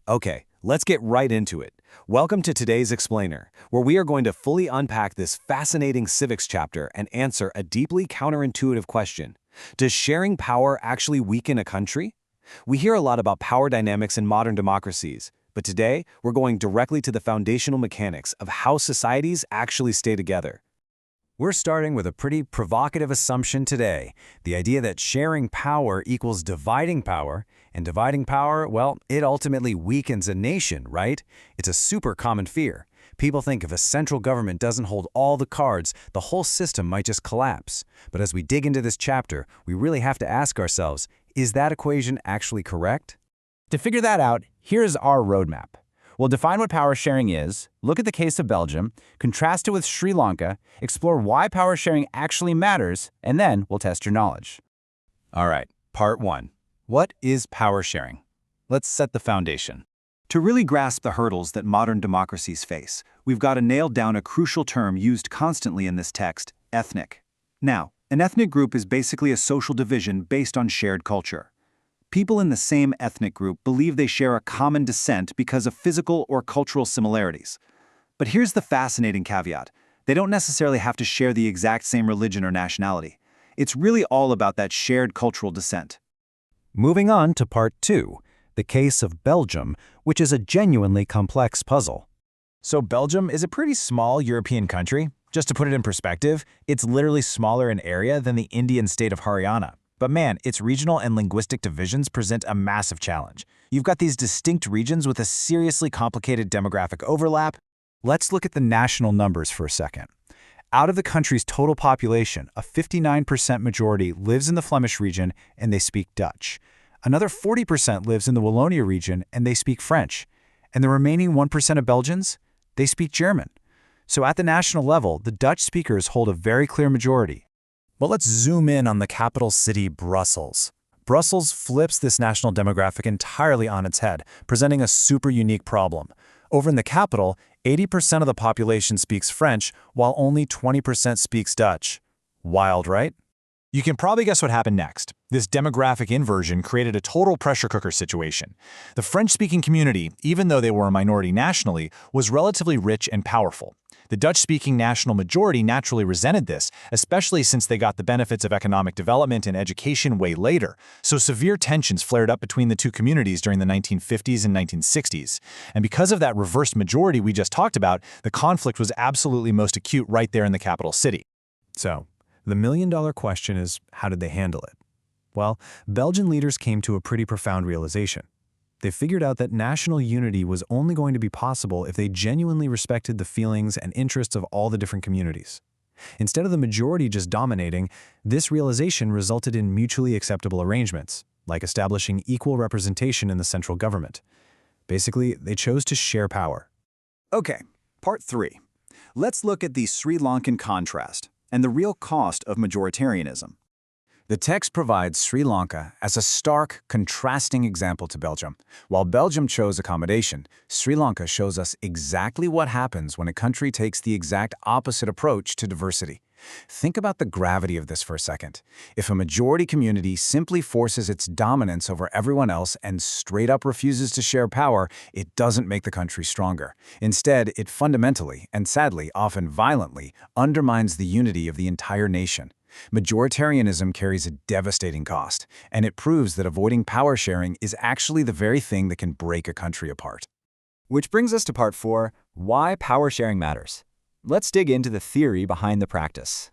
Okay, let's get right into it. Welcome to today's Explainer, where we are going to fully unpack this fascinating civics chapter and answer a deeply counterintuitive question. Does sharing power actually weaken a country? We hear a lot about power dynamics in modern democracies, but today we're going directly to the foundational mechanics of how societies actually stay together. We're starting with a pretty provocative assumption today, the idea that sharing power equals dividing power, and dividing power, well, it ultimately weakens a nation, right? It's a super common fear. People think if a central government doesn't hold all the cards, the whole system might just collapse. But as we dig into this chapter, we really have to ask ourselves, is that equation actually correct? To figure that out, here's our roadmap. We'll define what power sharing is, look at the case of Belgium, contrast it with Sri Lanka, explore why power sharing actually matters, and then we'll test your knowledge. All right, part one. What is power sharing? Let's set the foundation. To really grasp the hurdles that modern democracies face, we've got to nail down a crucial term used constantly in this text, ethnic. Now, an ethnic group is basically a social division based on shared culture. People in the same ethnic group believe they share a common descent because of physical or cultural similarities. But here's the fascinating caveat. They don't necessarily have to share the exact same religion or nationality. It's really all about that shared cultural descent. Moving on to part two, the case of Belgium, which is a genuinely complex puzzle. So Belgium is a pretty small European country. Just to put it in perspective, it's literally smaller in area than the Indian state of Haryana. But man, its regional and linguistic divisions present a massive challenge. You've got these distinct regions with a seriously complicated demographic overlap. Let's look at the national numbers for a second. Out of the country's total population, a 59% majority lives in the Flemish region and they speak Dutch. Another 40% lives in the Wallonia region and they speak French. And the remaining 1% of Belgians, they speak German. So at the national level, the Dutch speakers hold a very clear majority. But let's zoom in on the capital city, Brussels. Brussels flips this national demographic entirely on its head, presenting a super unique problem. Over in the capital, 80% of the population speaks French, while only 20% speaks Dutch. Wild, right? You can probably guess what happened next. This demographic inversion created a total pressure cooker situation. The French-speaking community, even though they were a minority nationally, was relatively rich and powerful. The Dutch-speaking national majority naturally resented this, especially since they got the benefits of economic development and education way later. So severe tensions flared up between the two communities during the 1950s and 1960s. And because of that reversed majority we just talked about, the conflict was absolutely most acute right there in the capital city. So, the million-dollar question is, how did they handle it? Well, Belgian leaders came to a pretty profound realization. They figured out that national unity was only going to be possible if they genuinely respected the feelings and interests of all the different communities. Instead of the majority just dominating, this realization resulted in mutually acceptable arrangements, like establishing equal representation in the central government. Basically, they chose to share power. Okay, part three. Let's look at the Sri Lankan contrast and the real cost of majoritarianism. The text provides Sri Lanka as a stark, contrasting example to Belgium. While Belgium chose accommodation, Sri Lanka shows us exactly what happens when a country takes the exact opposite approach to diversity. Think about the gravity of this for a second. If a majority community simply forces its dominance over everyone else and straight up refuses to share power, it doesn't make the country stronger. Instead, it fundamentally, and sadly, often violently, undermines the unity of the entire nation. Majoritarianism carries a devastating cost, and it proves that avoiding power sharing is actually the very thing that can break a country apart. Which brings us to part four, why power sharing matters. Let's dig into the theory behind the practice.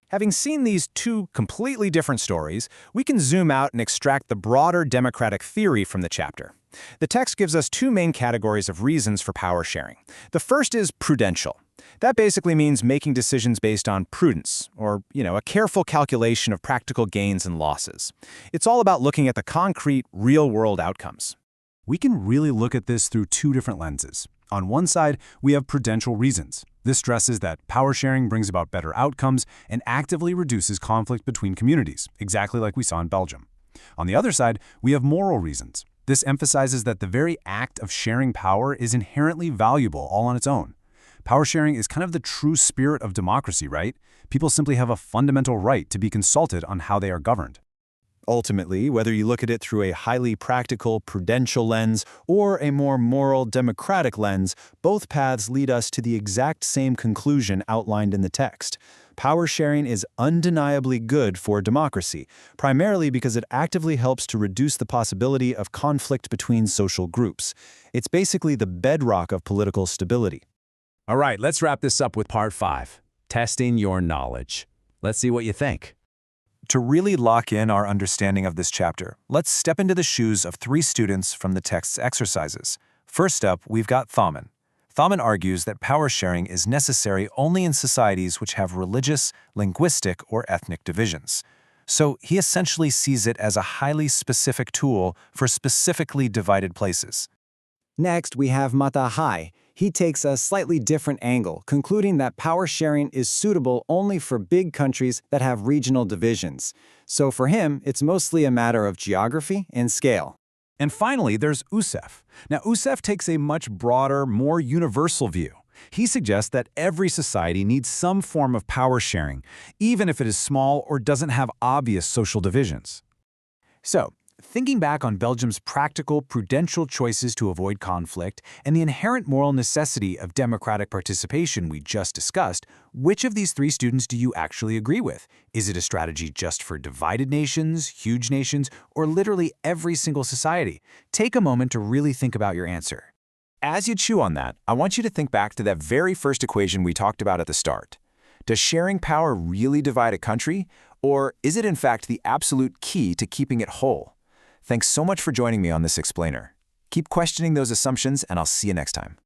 Having seen these two completely different stories, we can zoom out and extract the broader democratic theory from the chapter. The text gives us two main categories of reasons for power sharing. The first is prudential. That basically means making decisions based on prudence, or, a careful calculation of practical gains and losses. It's all about looking at the concrete, real-world outcomes. We can really look at this through two different lenses. On one side, we have prudential reasons. This stresses that power sharing brings about better outcomes and actively reduces conflict between communities, exactly like we saw in Belgium. On the other side, we have moral reasons. This emphasizes that the very act of sharing power is inherently valuable all on its own. Power sharing is kind of the true spirit of democracy, right? People simply have a fundamental right to be consulted on how they are governed. Ultimately, whether you look at it through a highly practical, prudential lens or a more moral, democratic lens, both paths lead us to the exact same conclusion outlined in the text. Power sharing is undeniably good for democracy, primarily because it actively helps to reduce the possibility of conflict between social groups. It's basically the bedrock of political stability. All right, let's wrap this up with part 5, testing your knowledge. Let's see what you think. To really lock in our understanding of this chapter, let's step into the shoes of 3 students from the text's exercises. First up, we've got Thaumann. Thaumann argues that power sharing is necessary only in societies which have religious, linguistic, or ethnic divisions. So he essentially sees it as a highly specific tool for specifically divided places. Next, we have Mata Hai. He takes a slightly different angle, concluding that power sharing is suitable only for big countries that have regional divisions. So for him, it's mostly a matter of geography and scale. And finally, there's Usef. Now, Usef takes a much broader, more universal view. He suggests that every society needs some form of power sharing, even if it is small or doesn't have obvious social divisions. So, thinking back on Belgium's practical, prudential choices to avoid conflict and the inherent moral necessity of democratic participation we just discussed, which of these 3 students do you actually agree with? Is it a strategy just for divided nations, huge nations, or literally every single society? Take a moment to really think about your answer. As you chew on that, I want you to think back to that very first equation we talked about at the start. Does sharing power really divide a country, or is it in fact the absolute key to keeping it whole? Thanks so much for joining me on this explainer. Keep questioning those assumptions, and I'll see you next time.